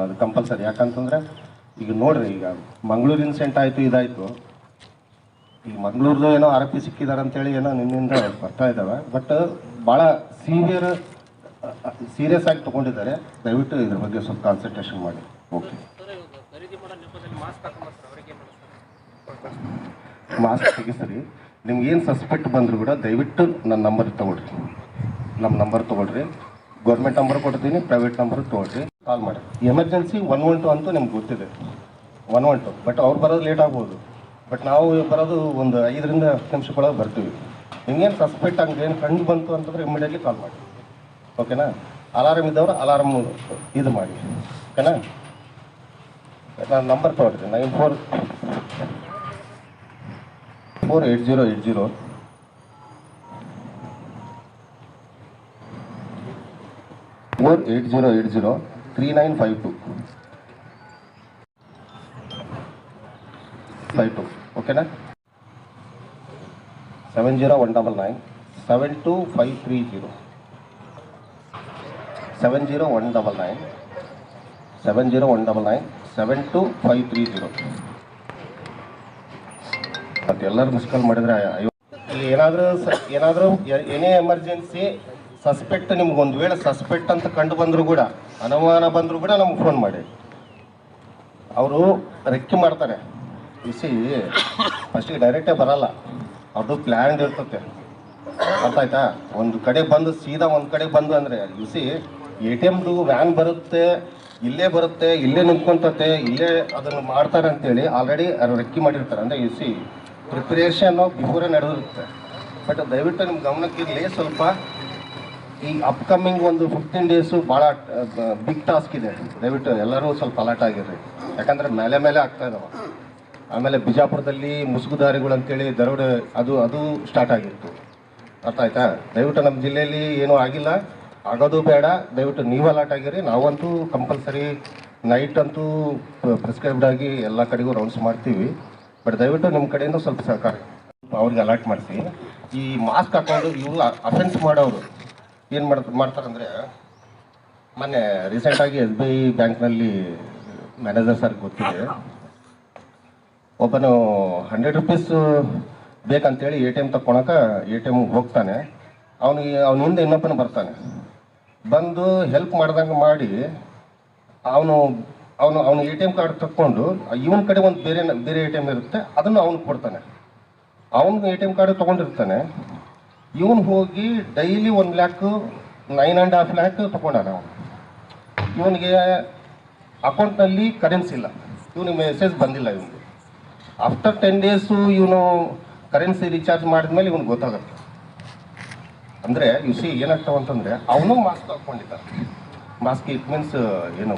ಅದು ಕಂಪಲ್ಸರಿ. ಯಾಕಂತಂದರೆ ಈಗ ನೋಡ್ರಿ, ಈಗ ಮಂಗಳೂರು ಇನ್ಸಿಡೆಂಟ್ ಆಯಿತು, ಇದಾಯಿತು. ಈಗ ಮಂಗಳೂರ್ದು ಏನೋ ಆರೋಪಿ ಸಿಕ್ಕಿದ್ದಾರೆ ಅಂತೇಳಿ ಏನೋ ನಿನ್ನಿಂದ ಬರ್ತಾ ಇದ್ದಾವೆ. ಬಟ್ ಭಾಳ ಸೀರಿಯಸ್ ಆಗಿ ತೊಗೊಂಡಿದ್ದಾರೆ. ದಯವಿಟ್ಟು ಇದ್ರ ಬಗ್ಗೆ ಸ್ವಲ್ಪ ಕಾನ್ಸಂಟ್ರೇಷನ್ ಮಾಡಿ. ಓಕೆ, ಮಾಸ್ಕ್ ತೆಗಿಸ್ರಿ. ನಿಮ್ಗೆ ಏನು ಸಸ್ಪೆಕ್ಟ್ ಬಂದರೂ ಕೂಡ ದಯವಿಟ್ಟು ನನ್ನ ನಂಬರ್ ತೊಗೊಳ್ರಿ, ನಮ್ಮ ನಂಬರ್ ತೊಗೊಳ್ರಿ. ಗೌರ್ಮೆಂಟ್ ನಂಬರ್ ಕೊಡ್ತೀನಿ, ಪ್ರೈವೇಟ್ ನಂಬರ್ ತೊಗೊಳ್ರಿ, ಕಾಲ್ ಮಾಡಿ. ಎಮರ್ಜೆನ್ಸಿ 112 ಅಂತೂ ನಿಮ್ಗೆ ಗೊತ್ತಿದೆ, 112. ಬಟ್ ಅವ್ರು ಬರೋದು ಲೇಟ್ ಆಗ್ಬೋದು. ಬಟ್ ನಾವು ಬರೋದು ಒಂದು 5ರಿಂದ 10 ನಿಮಿಷದೊಳಗೆ ಬರ್ತೀವಿ. ನಿಮ್ಗೇನು ಸಸ್ಪೆಕ್ಟ್ ಹಂಗೇನು ಕಂಡು ಬಂತು ಅಂತಂದರೆ ಇಮಿಡಿಯೇಟ್ಲಿ ಕಾಲ್ ಮಾಡಿ. ಓಕೆನಾ? ಅಲಾರಮ್ ಇದ್ದವರು ಅಲಾರಮ್ ಇದು ಮಾಡಿ. ಓಕೆನಾ? ನಾನು ನಂಬರ್ ತೊಗೊಳ್ರಿ, 948080 3952. ಓಕೆನಾ? 70199 72530 70199 72530. ಮತ್ತು ಎಲ್ಲರೂ ಮಿಸ್ ಕಾಲ್ ಮಾಡಿದರೆ ಇಲ್ಲಿ ಏನಾದರೂ ಏನೇ ಎಮರ್ಜೆನ್ಸಿ ಸಸ್ಪೆಕ್ಟ್ ನಿಮ್ಗೆ ಒಂದು ವೇಳೆ ಸಸ್ಪೆಕ್ಟ್ ಅಂತ ಕಂಡು ಬಂದರೂ ಕೂಡ, ಅನುಮಾನ ಬಂದರೂ ಕೂಡ ನಮ್ಗೆ ಫೋನ್ ಮಾಡಿ. ಅವರು ರೆಕ್ಕಿ ಮಾಡ್ತಾರೆ. ಇಸಿ ಫಸ್ಟಿಗೆ ಡೈರೆಕ್ಟೇ ಬರಲ್ಲ, ಅವ್ರದ್ದು ಪ್ಲ್ಯಾನ್ಡ್ ಇರ್ತತೆ. ಅರ್ಥ ಆಯ್ತಾ? ಒಂದು ಕಡೆ ಬಂದು ಸೀದಾ ಒಂದು ಕಡೆ ಬಂದು ಅಂದರೆ ಇಸಿ ATMದು ವ್ಯಾನ್ ಬರುತ್ತೆ, ಇಲ್ಲೇ ಬರುತ್ತೆ, ಇಲ್ಲೇ ನಿಂತ್ಕೊಂತತೆ, ಇಲ್ಲೇ ಅದನ್ನು ಮಾಡ್ತಾರೆ ಅಂತೇಳಿ ಆಲ್ರೆಡಿ ರೆಕ್ಕಿ ಮಾಡಿರ್ತಾರೆ. ಅಂದರೆ ಇಸಿ ಪ್ರಿಪ್ರೇಷನ್ನು ಬಿಫೋರೇ ನಡೆದಿರುತ್ತೆ. ಬಟ್ ದಯವಿಟ್ಟು ನಿಮ್ಮ ಗಮನಕ್ಕಿರಲಿ, ಸ್ವಲ್ಪ ಈ ಅಪ್ಕಮಿಂಗ್ ಒಂದು 15 ಡೇಸು ಭಾಳ ಬಿಗ್ ಟಾಸ್ಕ್ ಇದೆ. ದಯವಿಟ್ಟು ಎಲ್ಲರೂ ಸ್ವಲ್ಪ ಅಲರ್ಟ್ ಆಗಿರ್ರಿ. ಯಾಕಂದರೆ ಮೇಲೆ ಆಗ್ತಾ ಇದ್ದಾವೆ. ಆಮೇಲೆ ಬಿಜಾಪುರದಲ್ಲಿ ಮುಸುಗುದಾರಿಗಳು ಅಂತೇಳಿ ದರೋಡೆ ಅದು ಸ್ಟಾರ್ಟ್ ಆಗಿತ್ತು. ಅರ್ಥ ಆಯ್ತಾ? ದಯವಿಟ್ಟು ನಮ್ಮ ಜಿಲ್ಲೆಯಲ್ಲಿ ಏನೂ ಆಗಿಲ್ಲ, ಆಗೋದು ಬೇಡ. ದಯವಿಟ್ಟು ನೀವು ಅಲರ್ಟ್ ಆಗಿರಿ. ನಾವಂತೂ ಕಂಪಲ್ಸರಿ ನೈಟ್ ಅಂತೂ ಪ್ರಿಸ್ಕ್ರೈಬ್ಡ್ ಆಗಿ ಎಲ್ಲ ಕಡೆಗೂ ರೌಂಡ್ಸ್ ಮಾಡ್ತೀವಿ. ಬಟ್ ದಯವಿಟ್ಟು ನಿಮ್ಮ ಕಡೆಯಿಂದ ಸ್ವಲ್ಪ ಸಹಕಾರ ಅವ್ರಿಗೆ ಅಲರ್ಟ್ ಮಾಡಿಸಿ. ಈ ಮಾಸ್ಕ್ ಹಾಕೊಂಡು ಇವರು ಅಫೆನ್ಸ್ ಮಾಡೋರು ಏನು ಮಾಡ್ತಾರಂದರೆ, ಮೊನ್ನೆ ರೀಸೆಂಟಾಗಿ SBI ಬ್ಯಾಂಕ್ನಲ್ಲಿ ಮ್ಯಾನೇಜರ್ ಸರ್ ಗೊತ್ತಿದೆ, ಒಬ್ಬನು 100 ರೂಪೀಸ್ ಬೇಕಂತೇಳಿ ATM ತಗೊಳಕ್ಕೆ ATM ಹೋಗ್ತಾನೆ. ಅವನ ಹಿಂದೆ ಇನ್ನೊಬ್ಬನು ಬರ್ತಾನೆ. ಬಂದು ಹೆಲ್ಪ್ ಮಾಡ್ದಂಗೆ ಮಾಡಿ ಅವನು ATM ಕಾರ್ಡ್ ತಕ್ಕೊಂಡು ಇವನ ಕಡೆ ಒಂದು ಬೇರೆ ATM ಇರುತ್ತೆ, ಅದನ್ನು ಅವ್ನಿಗೆ ಕೊಡ್ತಾನೆ. ಅವನು ATM ಕಾರ್ಡ್ ತೊಗೊಂಡಿರ್ತಾನೆ. ಇವನು ಹೋಗಿ ಡೈಲಿ 1 ಲ್ಯಾಕ್ 9.5 ಲ್ಯಾಕ್ ತೊಗೊಂಡಾನ. ಇವನಿಗೆ ಅಕೌಂಟ್ನಲ್ಲಿ ಕರೆನ್ಸಿ ಇಲ್ಲ, ಇವನಿಗೆ ಮೆಸೇಜ್ ಬಂದಿಲ್ಲ. ಇವನಿಗೆ ಆಫ್ಟರ್ 10 ಡೇಸು ಇವನು ಕರೆನ್ಸಿ ರೀಚಾರ್ಜ್ ಮಾಡಿದ್ಮೇಲೆ ಇವನಿಗೆ ಗೊತ್ತಾಗುತ್ತೆ. ಅಂದರೆ ಸಿ ಏನಾಗ್ತಾವ ಅಂತಂದರೆ, ಅವನು ಮಾಸ್ಕ್ ಹಾಕ್ಕೊಂಡಿದ್ದ. ಮಾಸ್ಕ್ ಇಟ್ ಮೀನ್ಸ್ ಏನು,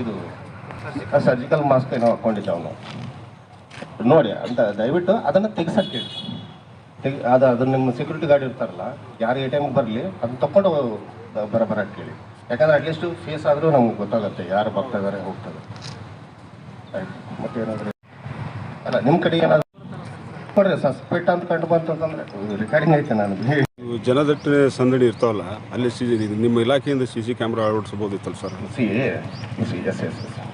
ಇದು ಸರ್ಜಿಕಲ್ ಮಾಸ್ಕ್ ಏನೋ ಹಾಕ್ಕೊಂಡಿದ್ದ ಅವನು. ನೋಡಿ ಅಂತ ದಯವಿಟ್ಟು ಅದನ್ನು ತೆಗ್ಸಕ್ಕೆ ಹೇಳಿ. ಅದು ನಿಮ್ಮ ಸೆಕ್ಯೂರಿಟಿ ಗಾರ್ಡ್ ಇರ್ತಾರಲ್ಲ, ಯಾರು ATM ಬರಲಿ ಅದನ್ನ ತಗೊಂಡು ಬರಕ್ಕೆ ಹೇಳಿ. ಯಾಕಂದರೆ ಅಟ್ಲೀಸ್ಟು ಫೇಸ್ ಆದರೂ ನಮ್ಗೆ ಗೊತ್ತಾಗುತ್ತೆ ಯಾರು ಬರ್ತಾ ಇದ್ದಾರೆ, ಹೋಗ್ತಾರೆ. ಆಯ್ತು, ಮತ್ತೆ ಏನಾದರೂ ಅಲ್ಲ ನಿಮ್ಮ ಕಡೆ ಏನಾದರೂ ನೋಡ್ರಿ ಸಸ್ಪೆಕ್ಟ್ ಅಂತ ಕಂಡು ಬಂತು ಅಂತಂದರೆ ರೆಕಾರ್ಡಿಂಗ್ ಐತೆ. ನನಗೆ ಜನದಟ್ಟಣೆ ಸಂದಣಿ ಇರ್ತಾವಲ್ಲ, ಅಲ್ಲಿ ನಿಮ್ಮ ಇಲಾಖೆಯಿಂದ CC ಕ್ಯಾಮ್ರಾ ಅಳವಡಿಸಬಹುದಿತ್ತಲ್ಲ ಸರ್? Yes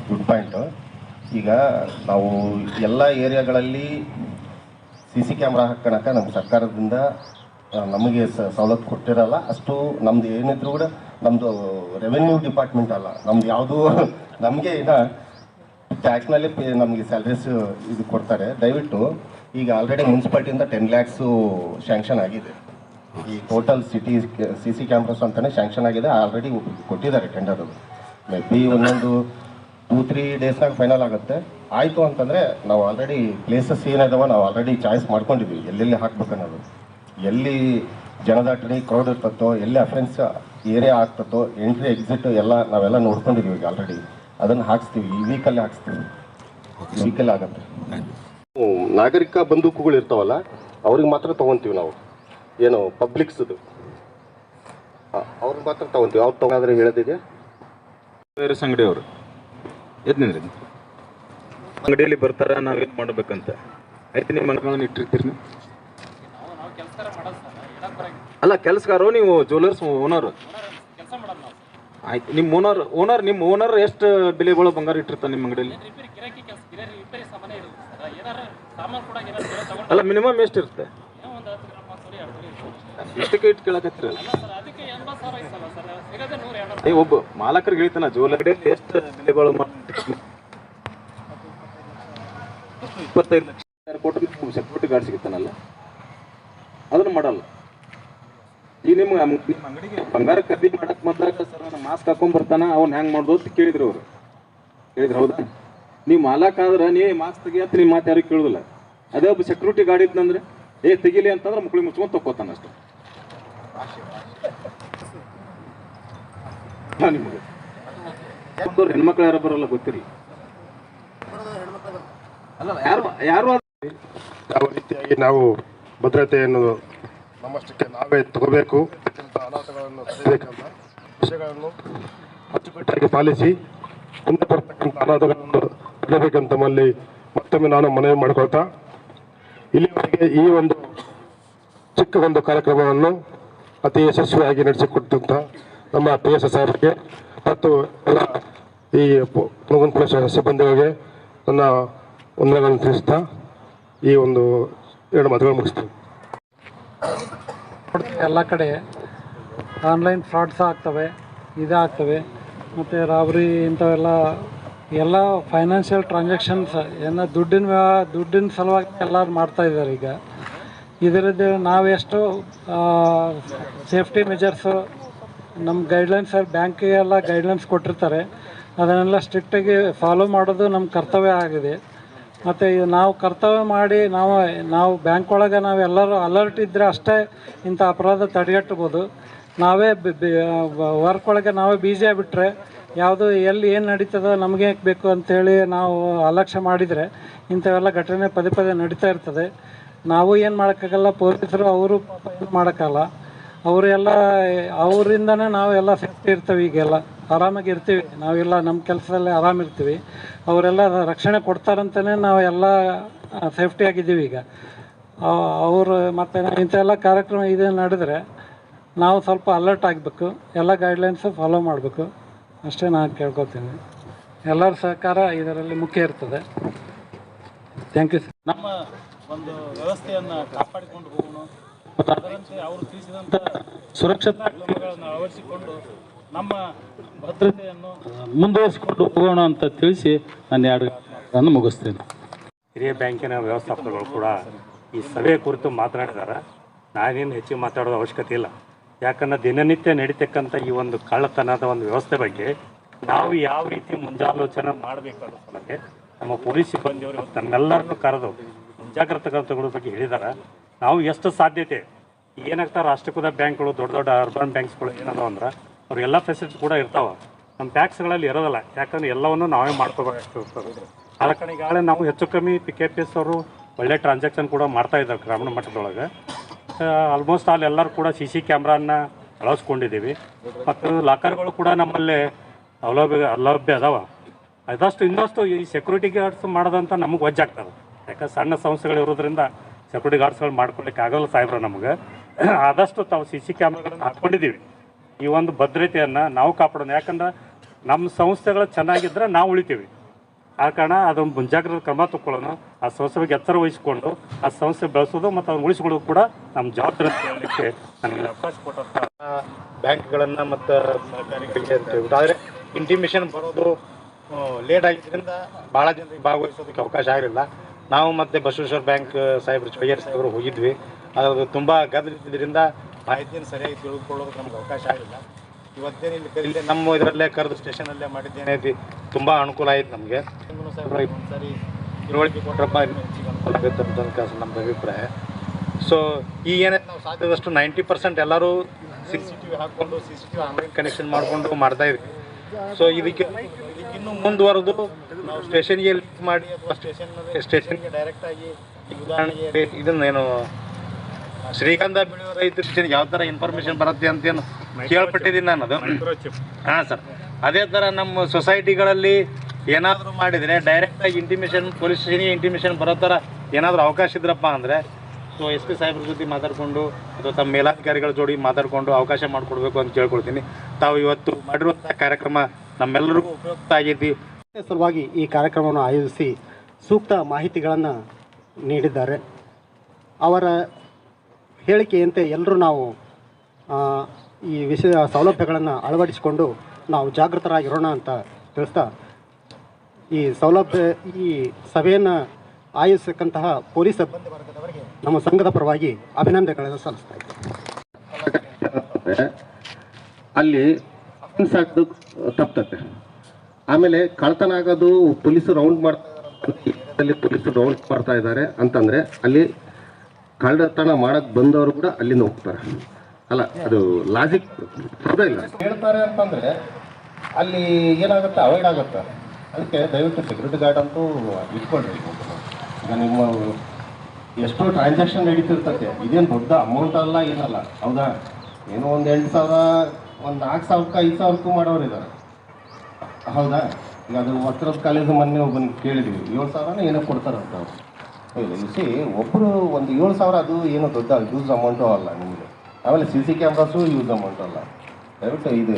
good point. ಈಗ ನಾವು ಎಲ್ಲ ಏರಿಯಾಗಳಲ್ಲಿ CC ಕ್ಯಾಮ್ರಾ ಹಾಕೋಣಕ್ಕೆ ನಮ್ಮ ಸರ್ಕಾರದಿಂದ ನಮಗೆ ಸವಲತ್ತು ಕೊಟ್ಟಿರಲ್ಲ. ಅಷ್ಟು ನಮ್ದು ಏನಿದ್ರು ಕೂಡ ನಮ್ಮದು ರೆವೆನ್ಯೂ ಡಿಪಾರ್ಟ್ಮೆಂಟ್ ಅಲ್ಲ, ನಮ್ದು ಯಾವುದೂ ನಮಗೆ ಈಗ ಟ್ಯಾಕ್ಸ್ನಲ್ಲಿ ನಮಗೆ ಸ್ಯಾಲ್ರೀಸ್ ಇದು ಕೊಡ್ತಾರೆ. ದಯವಿಟ್ಟು ಈಗ ಆಲ್ರೆಡಿ ಮುನ್ಸಿಪಾಲ್ಟಿಯಿಂದ 10 ಲ್ಯಾಕ್ಸು ಸ್ಯಾಂಕ್ಷನ್ ಆಗಿದೆ. ಈ ಟೋಟಲ್ ಸಿಟಿ CC ಕ್ಯಾಮ್ರಾಸ್ ಅಂತಲೇ ಸ್ಯಾಂಕ್ಷನ್ ಆಗಿದೆ, ಆಲ್ರೆಡಿ ಕೊಟ್ಟಿದ್ದಾರೆ ಟೆಂಡರು. ಮೇ ಬಿ ಒಂದೊಂದು 2-3 ಡೇಸ್ನಾಗ ಫೈನಲ್ ಆಗುತ್ತೆ. ಆಯಿತು ಅಂತಂದರೆ ನಾವು ಆಲ್ರೆಡಿ ಪ್ಲೇಸಸ್ ಏನಿದಾವೆ ನಾವು ಆಲ್ರೆಡಿ ಚಾಯ್ಸ್ ಮಾಡ್ಕೊಂಡಿದ್ವಿ, ಎಲ್ಲೆಲ್ಲಿ ಹಾಕ್ಬೇಕನ್ನೋದು. ಎಲ್ಲಿ ಜನದಟ್ಟಣೆ ಕ್ರೌಡ್ ಇರ್ತತ್ತೋ, ಎಲ್ಲಿ ಅಫೆನ್ಸ್ ಏರಿಯಾ ಆಗ್ತತ್ತೋ, ಎಂಟ್ರಿ ಎಕ್ಸಿಟ್ ಎಲ್ಲ ನಾವೆಲ್ಲ ನೋಡ್ಕೊಂಡಿದ್ವಿ ಈಗ ಆಲ್ರೆಡಿ. ಅದನ್ನು ಹಾಕ್ಸ್ತೀವಿ, ಈ ವೀಕಲ್ಲಿ ಹಾಕ್ಸ್ತೀವಿ, ವೀಕಲ್ಲಿ ಆಗುತ್ತೆ. ನಾಗರಿಕ ಬಂದೂಕುಗಳು ಇರ್ತಾವಲ್ಲ ಅವ್ರಿಗೆ ಮಾತ್ರ ತೊಗೊತೀವಿ ನಾವು, ಏನು ಪಬ್ಲಿಕ್ಸ್ದು ಅವ್ರಿಗೆ ಮಾತ್ರ ತೊಗೊತೀವಿ. ಅವ್ರು ತೊಗೊಂಡ್ರೆ ಹೇಳೋದಿದೆ ಬೇರೆ ಅಂಗಡಿಯವರು ಎದ್ನಿಂದ್ರಿ ಅಂಗಡಿಯಲ್ಲಿ ಬರ್ತಾರ ನಾವೇನು ಮಾಡ್ಬೇಕಂತ ಆಯ್ತು. ನಿಮ್ಮ ಮನೆಗಳನ್ನ ಇಟ್ಟಿರ್ತೀರಿ ಅಲ್ಲ, ಕೆಲಸಗಾರು ನೀವು ಜ್ಯುವೆಲರ್ಸ್ ಓನರ್ ಆಯ್ತು. ನಿಮ್ಮ ಓನರ್ ಎಷ್ಟು ಬೆಲೆಗಳು ಬಂಗಾರ ಇಟ್ಟಿರ್ತಾನೆ ನಿಮ್ಮ ಅಂಗಡಿಯಲ್ಲಿ? ಅಲ್ಲ, ಮಿನಿಮಮ್ ಎಷ್ಟು ಇರುತ್ತೆ? ಎಷ್ಟಕ್ಕೆ ಇಟ್ಟು ಕೇಳಕತ್ತೀರಲ್ಲ? ಒಬ್ಬ ಮಾಲಕರಿಗೆ ಹೇಳ್ತಾನ ಜ್ಯುವೆಲರಿ ಎಷ್ಟು ಬೆಲೆಗಳು 25 ಲಕ್ಷ ಕೊಟ್ಟು ಸೆಕ್ಯೂರಿಟಿ ಗಾರ್ಡ್ ಸಿಗುತ್ತಾನಲ್ಲ, ಅದನ್ನು ಮಾಡಲ್ಲ. ಈಗ ನಿಮ್ಮ ಅಂಗಡಿಗೆ ಬಂಗಾರ ಖರೀದಿ ಮಾಡಕ್ ಬಂದಾಗ ಸರ್ ನಾನು ಮಾಸ್ಕ್ ಹಾಕೊಂಡ್ ಬರ್ತಾನ, ಅವ್ನು ಹೆಂಗ್ ಮಾಡೋದು ಅಂತ ಕೇಳಿದ್ರು ಅವ್ರು. ಹೇಳಿದ್ರು ಹೌದಾ? ನೀವು ಮಾಲಕ್ ಆದ್ರೆ ನೀ ಮಾಸ್ಕ್ ತೆಗಿಯತ್ತ ನಿಮ್ಮ ಮಾತು ಯಾರು ಕೇಳುದಿಲ್ಲ. ಅದೇ ಒಬ್ಬ ಸೆಕ್ಯೂರಿಟಿ ಗಾರ್ಡ್ ಇದ್ನಂದ್ರೆ ತೆಗಿಲಿ ಅಂತಂದ್ರೆ ಮುಕ್ಳಿ ಮುಚ್ಕೊಂಡು ತಕ್ಕೋತಾನ ಅಷ್ಟೇ. ನಿಮಗೆ ಹೆಣ್ಮಕ್ಳು ಯಾರು ಬರೋಲ್ಲ ಗೊತ್ತಿರಲಿ. ಅಲ್ಲ ಯಾರು ಯಾವ ರೀತಿಯಾಗಿ ನಾವು ಭದ್ರತೆಯನ್ನು ನಮ್ಮಷ್ಟಕ್ಕೆ ನಾವೇ ತಗೋಬೇಕು, ಅನಾಹುತಗಳನ್ನು ತಡೆಯಬೇಕಂತ ವಿಷಯಗಳನ್ನು ಅಚ್ಚುಕಟ್ಟಾಗಿ ಪಾಲಿಸಿ ಮುಂದೆ ಬರ್ತಕ್ಕಂಥ ಅನಾಹುತಗಳನ್ನು ತಡೆಯಬೇಕಂತ ಮತ್ತೊಮ್ಮೆ ನಾನು ಮನವಿ ಮಾಡಿಕೊಳ್ತಾ, ಇಲ್ಲಿವರೆಗೆ ಈ ಒಂದು ಚಿಕ್ಕ ಒಂದು ಕಾರ್ಯಕ್ರಮವನ್ನು ಅತಿ ಯಶಸ್ವಿಯಾಗಿ ನಡೆಸಿಕೊಟ್ಟಂಥ ನಮ್ಮ PSS ಅವರಿಗೆ ಮತ್ತು ಎಲ್ಲ ಈ ಪುನಗುಂದ ಪೊಲೀಸ್ ಸಿಬ್ಬಂದಿಗಳಿಗೆ ನನ್ನ ವಂದನೆಗಳನ್ನು ತಿಳಿಸ್ತಾ ಈ ಒಂದು 2 ಮಾತುಗಳು ಮುಗಿಸ್ತೀನಿ. ಎಲ್ಲ ಕಡೆ ಆನ್ಲೈನ್ ಫ್ರಾಡ್ಸ್ ಆಗ್ತವೆ, ಇದಾಗ್ತವೆ, ಮತ್ತು ರಾಬರಿ ಇಂಥವೆಲ್ಲ ಎಲ್ಲ ಫೈನಾನ್ಷಿಯಲ್ ಟ್ರಾನ್ಸಾಕ್ಷನ್ಸ್ ಏನೋ ದುಡ್ಡಿನ ಸಲುವಾಗಿ ಎಲ್ಲರೂ ಮಾಡ್ತಾಯಿದ್ದಾರೆ. ಈಗ ಇದರದ್ದು ನಾವೆಷ್ಟು ಸೇಫ್ಟಿ ಮೆಜರ್ಸು ನಮ್ಮ ಗೈಡ್ಲೈನ್ಸ್ ಬ್ಯಾಂಕಿಗೆಲ್ಲ ಗೈಡ್ಲೈನ್ಸ್ ಕೊಟ್ಟಿರ್ತಾರೆ, ಅದನ್ನೆಲ್ಲ ಸ್ಟ್ರಿಕ್ಟಾಗಿ ಫಾಲೋ ಮಾಡೋದು ನಮ್ಮ ಕರ್ತವ್ಯ ಆಗಿದೆ. ಮತ್ತು ನಾವು ಕರ್ತವ್ಯ ಮಾಡಿ ನಾವು ಬ್ಯಾಂಕ್ ಒಳಗೆ ನಾವೆಲ್ಲರೂ ಅಲರ್ಟ್ ಇದ್ದರೆ ಅಷ್ಟೇ ಇಂಥ ಅಪರಾಧ ತಡೆಗಟ್ಟಬೋದು. ನಾವೇ ವರ್ಕ್ ಒಳಗೆ ನಾವೇ ಬ್ಯುಸಿ ಆಗಿಬಿಟ್ರೆ ಯಾವುದು ಎಲ್ಲಿ ಏನು ನಡೀತದೋ ನಮಗೆ ಬೇಕು ಅಂಥೇಳಿ ನಾವು ಅಲಕ್ಷ್ಯ ಮಾಡಿದರೆ ಇಂಥವೆಲ್ಲ ಘಟನೆ ಪದೇ ಪದೇ ನಡೀತಾ ಇರ್ತದೆ. ನಾವು ಏನು ಮಾಡೋಕ್ಕಾಗಲ್ಲ, ಪೊಲೀಸರು ಅವರು ಏನು ಮಾಡೋಕ್ಕಲ್ಲ. ಅವರೆಲ್ಲ ಅವರಿಂದನೇ ನಾವೆಲ್ಲ ಸೇಫ್ಟಿ ಇರ್ತೀವಿ, ಈಗೆಲ್ಲ ಆರಾಮಾಗಿ ಇರ್ತೀವಿ, ನಾವೆಲ್ಲ ನಮ್ಮ ಕೆಲಸದಲ್ಲೇ ಆರಾಮಿರ್ತೀವಿ. ಅವರೆಲ್ಲ ರಕ್ಷಣೆ ಕೊಡ್ತಾರಂತಲೇ ನಾವೆಲ್ಲ ಸೇಫ್ಟಿಯಾಗಿದ್ದೀವಿ. ಈಗ ಅವರು ಮತ್ತು ಇಂಥೆಲ್ಲ ಕಾರ್ಯಕ್ರಮ ಇದೆ ನಡೆದರೆ ನಾವು ಸ್ವಲ್ಪ ಅಲರ್ಟ್ ಆಗಬೇಕು, ಎಲ್ಲ ಗೈಡ್ಲೈನ್ಸು ಫಾಲೋ ಮಾಡಬೇಕು, ಅಷ್ಟೇ ನಾನು ಕೇಳ್ಕೊತೀನಿ. ಎಲ್ಲರ ಸಹಕಾರ ಇದರಲ್ಲಿ ಮುಖ್ಯ ಇರ್ತದೆ. Thank you sir. ನಮ್ಮ ಒಂದು ವ್ಯವಸ್ಥೆಯನ್ನು ಕಾಪಾಡಿಕೊಂಡು ಹೋಗೋಣ ಮತ್ತು ಅದರಂತೆ ಅವರು ತಿಳಿಸಿದಂಥ ಸುರಕ್ಷತಾ ಕ್ರಮಗಳನ್ನು ಅಳವಡಿಸಿಕೊಂಡು ನಮ್ಮ ಭದ್ರತೆಯನ್ನು ಮುಂದುವರಿಸಿಕೊಂಡು ಹೋಗೋಣ ಅಂತ ತಿಳಿಸಿ ನಾನು 2 ಮುಗಿಸ್ತೇನೆ. ಹಿರಿಯ ಬ್ಯಾಂಕಿನ ವ್ಯವಸ್ಥಾಪಕರು ಕೂಡ ಈ ಸಭೆ ಕುರಿತು ಮಾತನಾಡಿದ್ದಾರೆ. ನಾನೇನು ಹೆಚ್ಚಿಗೆ ಮಾತಾಡೋದು ಅವಶ್ಯಕತೆ ಇಲ್ಲ. ಯಾಕಂದರೆ ದಿನನಿತ್ಯ ನಡೀತಕ್ಕಂಥ ಈ ಒಂದು ಕಳ್ಳತನದ ಒಂದು ವ್ಯವಸ್ಥೆ ಬಗ್ಗೆ ನಾವು ಯಾವ ರೀತಿ ಮುಂಜಾಲೋಚನೆ ಮಾಡಬೇಕು ಅನ್ನೋ ಸಲುವಾಗಿ ನಮ್ಮ ಪೊಲೀಸ್ ಸಿಬ್ಬಂದಿಯವರು ಇವತ್ತು ನಮ್ಮೆಲ್ಲರನ್ನು ಕರೆದು ಮುಂಜಾಗ್ರತಾ ಕ್ರಮಗಳ ಬಗ್ಗೆ ಹೇಳಿದ್ದಾರೆ. ನಾವು ಎಷ್ಟು ಸಾಧ್ಯತೆ ಏನಾಗ್ತಾರೆ ರಾಷ್ಟ್ರೀಕೃತ ಬ್ಯಾಂಕ್ಗಳು ದೊಡ್ಡ ದೊಡ್ಡ ಅರ್ಬನ್ ಬ್ಯಾಂಕ್ಸ್ಗಳು ಏನದ ಅಂದ್ರೆ ಅವ್ರಿಗೆಲ್ಲ ಫೆಸಿಲಿಟಿ ಕೂಡ ಇರ್ತಾವೆ, ನಮ್ಮ ಟ್ಯಾಕ್ಸ್ಗಳಲ್ಲಿ ಇರೋದಿಲ್ಲ. ಯಾಕಂದರೆ ಎಲ್ಲವನ್ನು ನಾವೇ ಮಾಡ್ಕೋಬೇಕಾಗ್ತಿರ್ತದೆ. ಆದ ಕಾರಣ ಈಗಾಗಲೇ ನಾವು ಹೆಚ್ಚು ಕಮ್ಮಿ PKPS ಅವರು ಒಳ್ಳೆ ಟ್ರಾನ್ಸಾಕ್ಷನ್ ಕೂಡ ಮಾಡ್ತಾಯಿದ್ದಾರೆ ಗ್ರಾಮೀಣ ಮಟ್ಟದೊಳಗೆ. ಆಲ್ಮೋಸ್ಟ್ ಎಲ್ಲರೂ ಕೂಡ CC ಕ್ಯಾಮ್ರಾನ ಅಳವಡಿಸ್ಕೊಂಡಿದ್ದೀವಿ ಮತ್ತು ಲಾಕರ್ಗಳು ಕೂಡ ನಮ್ಮಲ್ಲಿ ಅಲಭ್ಯ ಅದಾವ. ಅದಷ್ಟು ಇನ್ನಷ್ಟು ಈ ಸೆಕ್ಯೂರಿಟಿ ಗಾರ್ಡ್ಸ್ ಮಾಡೋದಂತ ನಮಗೆ ವಜ್ಜಾಗ್ತದೆ. ಯಾಕಂದ್ರೆ ಸಣ್ಣ ಸಂಸ್ಥೆಗಳು ಇರೋದ್ರಿಂದ ಸೆಕ್ಯೂರಿಟಿ ಗಾರ್ಡ್ಸ್ಗಳು ಮಾಡ್ಕೊಳ್ಲಿಕ್ಕೆ ಆಗಲ್ಲ ಸಾಹೇಬ್ರ ನಮಗೆ. ಆದಷ್ಟು ತಾವು CC ಕ್ಯಾಮ್ರಾಗಳನ್ನು ಹಾಕ್ಕೊಂಡಿದ್ದೀವಿ. ಈ ಒಂದು ಭದ್ರತೆಯನ್ನು ನಾವು ಕಾಪಾಡೋಣ. ಯಾಕಂದ್ರೆ ನಮ್ಮ ಸಂಸ್ಥೆಗಳು ಚೆನ್ನಾಗಿದ್ದರೆ ನಾವು ಉಳಿತೀವಿ. ಆ ಕಾರಣ ಅದೊಂದು ಮುಂಜಾಗ್ರತಾ ಕ್ರಮ ತಗೊಳ್ಳೋಣ. ಆ ಸಂಸ್ಥೆ ಬಗ್ಗೆ ಎಚ್ಚರ ವಹಿಸಿಕೊಂಡು ಆ ಸಂಸ್ಥೆ ಬೆಳೆಸೋದು ಮತ್ತು ಅದನ್ನು ಉಳಿಸ್ಕೊಳ್ಳೋದು ಕೂಡ ನಮ್ಮ ಜವಾಬ್ದಾರಿ ಹೇಳಲಿಕ್ಕೆ ನನಗೆ ಅವಕಾಶ ಕೊಟ್ಟಂಥ ಬ್ಯಾಂಕ್ಗಳನ್ನು ಮತ್ತು ಸರ್ಕಾರಿಗಳಿಗೆ ಅಂತ ಹೇಳ್ಬಿಟ್ಟು. ಆದರೆ ಇಂಟಿಮೇಷನ್ ಬರೋದು ಲೇಟ್ ಆಗಿದ್ದರಿಂದ ಭಾಳ ಜನರಿಗೆ ಭಾಗವಹಿಸೋದಕ್ಕೆ ಅವಕಾಶ ಆಗಲಿಲ್ಲ. ನಾವು ಮತ್ತು ಬಸವೇಶ್ವರ ಬ್ಯಾಂಕ್ ಸಾಹೇಬರು ಚೊಯ್ಯರ್ ಸಾಹೇಬರು ಹೋಗಿದ್ವಿ. ಅದು ತುಂಬ ಗದ್ದಲಿದ್ದರಿಂದ ಮಾಹಿತಿಯನ್ನು ಸರಿಯಾಗಿ ತಿಳ್ಕೊಳ್ಳೋದಕ್ಕೆ ನಮ್ಗೆ ಅವಕಾಶ ಆಗಲಿಲ್ಲ. ಇವತ್ತೇನು ಇಲ್ಲಿ ನಮ್ಮ ಇದರಲ್ಲೇ ಕರೆದು ಸ್ಟೇಷನಲ್ಲೇ ಮಾಡಿದ್ದೇನೆ, ತುಂಬ ಅನುಕೂಲ ಆಯ್ತು ನಮಗೆ. ಸಾಹೇಬ್ರ ಒಂದ್ಸರಿ ತಿಳುವಳಿಕೆ ಕೊಟ್ಟರಪ್ಪ ಇನ್ನೂ ಹೆಚ್ಚಿಗೆ ಅನುಕೂಲ ಆಗುತ್ತೆ ಅಂತ ನಮ್ಮದು ಅಭಿಪ್ರಾಯ. ಸೊ ಈಗ ಏನೈತೆ ನಾವು ಸಾಧ್ಯದಷ್ಟು 90% ಎಲ್ಲರೂ CCTV ಹಾಕ್ಕೊಂಡು CCTV ಆನ್ಲೈನ್ ಕನೆಕ್ಷನ್ ಮಾಡಿಕೊಂಡು ಮಾಡ್ತಾಯಿದ್ವಿ. ಸೊ ಇದಕ್ಕೆ ಇನ್ನೂ ಮುಂದುವರೆದು ನಾವು ಸ್ಟೇಷನ್ಗೆ ಲಿಂಕ್ ಮಾಡಿ ಅಥವಾ ಸ್ಟೇಷನ್ಗೆ ಡೈರೆಕ್ಟಾಗಿ ಉದಾಹರಣೆಗೆ ಇದನ್ನೇನು ಶ್ರೀಗಂಧ ಬೆಳೆಯುವ ರೈತರಿಗೆ ಯಾವ ಥರ ಇನ್ಫಾರ್ಮೇಷನ್ ಬರುತ್ತೆ ಅಂತೇನು ಕೇಳ್ಪಟ್ಟಿದ್ದೀನಿ ನಾನು ಅದು. ಹಾಂ ಸರ್, ಅದೇ ಥರ ನಮ್ಮ ಸೊಸೈಟಿಗಳಲ್ಲಿ ಏನಾದರೂ ಮಾಡಿದರೆ ಡೈರೆಕ್ಟಾಗಿ ಇಂಟಿಮೇಷನ್ ಪೊಲೀಸ್ ಸ್ಟೇಷನ್ಗೆ ಇಂಟಿಮೇಷನ್ ಬರೋ ಥರ ಏನಾದರೂ ಅವಕಾಶ ಇದ್ರಪ್ಪ ಅಂದರೆ ಸೊ SP ಸಾಹೇಬ್ರ ಜೊತೆ ಮಾತಾಡಿಕೊಂಡು ಅಥವಾ ತಮ್ಮ ಮೇಲಾಧಿಕಾರಿಗಳ ಜೋಡಿ ಮಾತಾಡಿಕೊಂಡು ಅವಕಾಶ ಮಾಡಿಕೊಡ್ಬೇಕು ಅಂತ ಕೇಳ್ಕೊಳ್ತೀನಿ. ತಾವು ಇವತ್ತು ಮಾಡಿರುವಂಥ ಕಾರ್ಯಕ್ರಮ ನಮ್ಮೆಲ್ಲರಿಗೂ ಉಪಯುಕ್ತ ಆಗೈತಿ. ಸಲುವಾಗಿ ಈ ಕಾರ್ಯಕ್ರಮವನ್ನು ಆಯೋಜಿಸಿ ಸೂಕ್ತ ಮಾಹಿತಿಗಳನ್ನು ನೀಡಿದ್ದಾರೆ. ಅವರ ಹೇಳಿಕೆಯಂತೆ ಎಲ್ಲರೂ ನಾವು ಈ ವಿಷಯ ಸೌಲಭ್ಯಗಳನ್ನು ಅಳವಡಿಸಿಕೊಂಡು ನಾವು ಜಾಗೃತರಾಗಿರೋಣ ಅಂತ ತಿಳಿಸ್ತಾ ಈ ಸಭೆಯನ್ನು ಆಯೋಜಿಸಕ್ಕಂತಹ ಪೊಲೀಸ್ ಸಿಬ್ಬಂದಿ ವರ್ಗದವರಿಗೆ ನಮ್ಮ ಸಂಘದ ಪರವಾಗಿ ಅಭಿನಂದನೆಗಳನ್ನು ಸಲ್ಲಿಸ್ತಾ ಇದ್ದೇವೆ. ಅಲ್ಲಿ ಅಫೆನ್ಸ್ ಆಗೋದು ತಪ್ತತೆ. ಆಮೇಲೆ ಕಳ್ತನ ಆಗೋದು ಪೊಲೀಸರು ರೌಂಡ್ ಮಾಡ್ತಾ ಇದ್ದಾರೆ ಅಂತಂದರೆ ಅಲ್ಲಿ ಕಳ್ಳತನ ಮಾಡಕ್ಕೆ ಬಂದವರು ಕೂಡ ಅಲ್ಲಿಂದ ಹೋಗ್ತಾರೆ. ಅಲ್ಲ, ಅದು ಲಾಜಿಕ್ ಇಲ್ಲ. ಹೇಳ್ತಾರೆ ಅಂತಂದರೆ ಅಲ್ಲಿ ಏನಾಗುತ್ತೆ, ಅವಾಯ್ಡ್ ಆಗುತ್ತೆ. ಅದಕ್ಕೆ ದಯವಿಟ್ಟು ಸೆಕ್ಯೂರಿಟಿ ಗಾರ್ಡ್ ಅಂತೂ ಇಟ್ಕೊಳ್ರಿ. ಈಗ ನಿಮ್ಮ ಎಷ್ಟೋ ಟ್ರಾನ್ಸಾಕ್ಷನ್ ನಡೀತಿರ್ತದೆ, ಇದೇನು ದೊಡ್ಡ ಅಮೌಂಟ್ ಅಲ್ಲ, ಏನಲ್ಲ, ಹೌದಾ? ಏನೋ ಒಂದು 8,000, ಒಂದು 4,000, 5,000ಕ್ಕೂ ಮಾಡೋರು ಇದ್ದಾರೆ, ಹೌದಾ? ಈಗ ಅದು ವಸ್ತ್ರದ ಕಾಲೇಜು ಮೊನ್ನೆ ಬಂದು ಕೇಳಿದ್ವಿ, 7,000 ಏನೋ ಕೊಡ್ತಾರಂತ ಅವ್ರು. ಸಿ ಒಬ್ಬರು ಒಂದು 7,000 ಅದು ಏನೋ ದೊಡ್ಡ ಯೂಸ್ ಅಮೌಂಟು ಅಲ್ಲ ನಿಮಗೆ. ಆಮೇಲೆ CC ಕ್ಯಾಮ್ರಾಸು ಯೂಸ್ ಅಮೌಂಟು ಅಲ್ಲ. ದಯವಿಟ್ಟು ಇದು